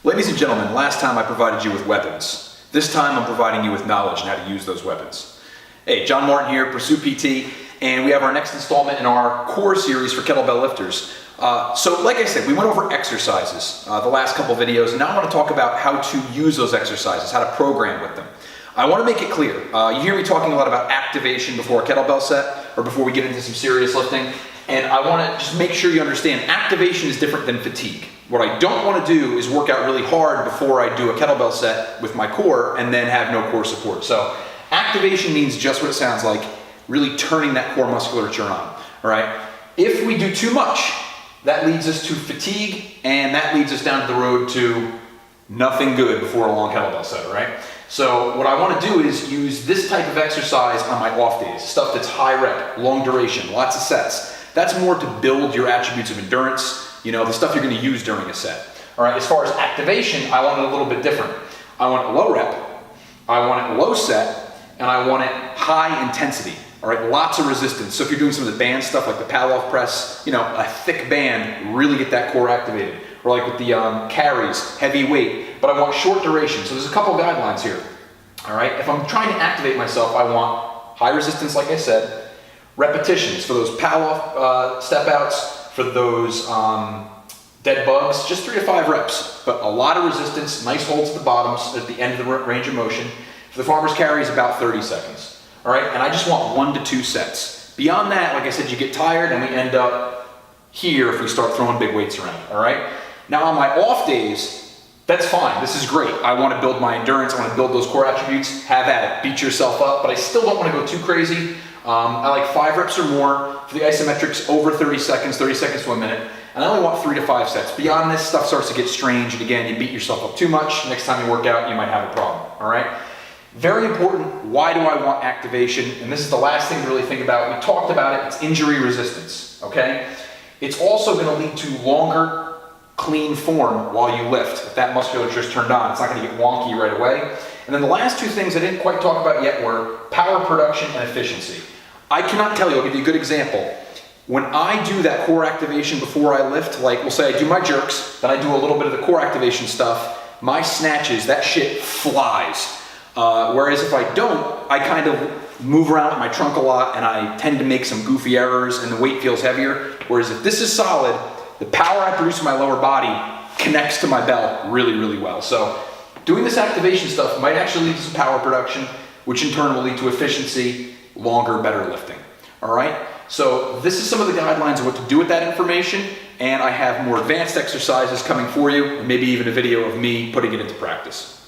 Ladies and gentlemen, last time I provided you with weapons. This time I'm providing you with knowledge on how to use those weapons. Hey, John Martin here, PursuePT, and we have our next installment in our core series for kettlebell lifters. So like I said, we went over exercises the last couple videos, and now I want to talk about how to use those exercises, how to program with them. I want to make it clear. You hear me talking a lot about activation before a kettlebell set, or before we get into some serious lifting, and I want to just make sure you understand activation is different than fatigue. What I don't want to do is work out really hard before I do a kettlebell set with my core and then have no core support. So activation means just what it sounds like, really turning that core musculature on, all right? If we do too much, that leads us to fatigue, and that leads us down to the road to nothing good before a long kettlebell set, all right? So what I want to do is use this type of exercise on my off days, stuff that's high rep, long duration, lots of sets. That's more to build your attributes of endurance, you know, the stuff you're going to use during a set. All right, as far as activation, I want it a little bit different. I want it low rep, I want it low set, and I want it high intensity. All right, lots of resistance. So if you're doing some of the band stuff like the paddle-off press, you know, a thick band, really get that core activated. Or like with the carries, heavy weight, but I want short duration. So there's a couple guidelines here. All right, if I'm trying to activate myself, I want high resistance, like I said, repetitions for those paddle-off step outs, for those dead bugs, just 3 to 5 reps, but a lot of resistance, nice holds at the bottoms at the end of the range of motion. For the farmer's carries, about 30 seconds. All right, and I just want 1 to 2 sets. Beyond that, like I said, you get tired and we end up here if we start throwing big weights around, all right? Now on my off days, that's fine, this is great. I want to build my endurance, I want to build those core attributes, have at it, beat yourself up, but I still don't want to go too crazy. I like 5 reps or more. For the isometrics, over 30 seconds to a minute. And I only want 3 to 5 sets. Beyond this, stuff starts to get strange, and again, you beat yourself up too much. Next time you work out, you might have a problem, all right? Very important, why do I want activation? And this is the last thing to really think about. We talked about it, it's injury resistance, okay? It's also gonna lead to longer, clean form while you lift. If that musculature is turned on, it's not gonna get wonky right away. And then the last 2 things I didn't quite talk about yet were power production and efficiency. I cannot tell you, I'll give you a good example. When I do that core activation before I lift, like we'll say I do my jerks, then I do a little bit of the core activation stuff, my snatches, that shit flies. Whereas if I don't, I kind of move around with my trunk a lot and I tend to make some goofy errors and the weight feels heavier. Whereas if this is solid, the power I produce in my lower body connects to my belt really, really well. So doing this activation stuff might actually lead to some power production, which in turn will lead to efficiency, longer, better lifting. All right? So this is some of the guidelines of what to do with that information, and I have more advanced exercises coming for you, and maybe even a video of me putting it into practice.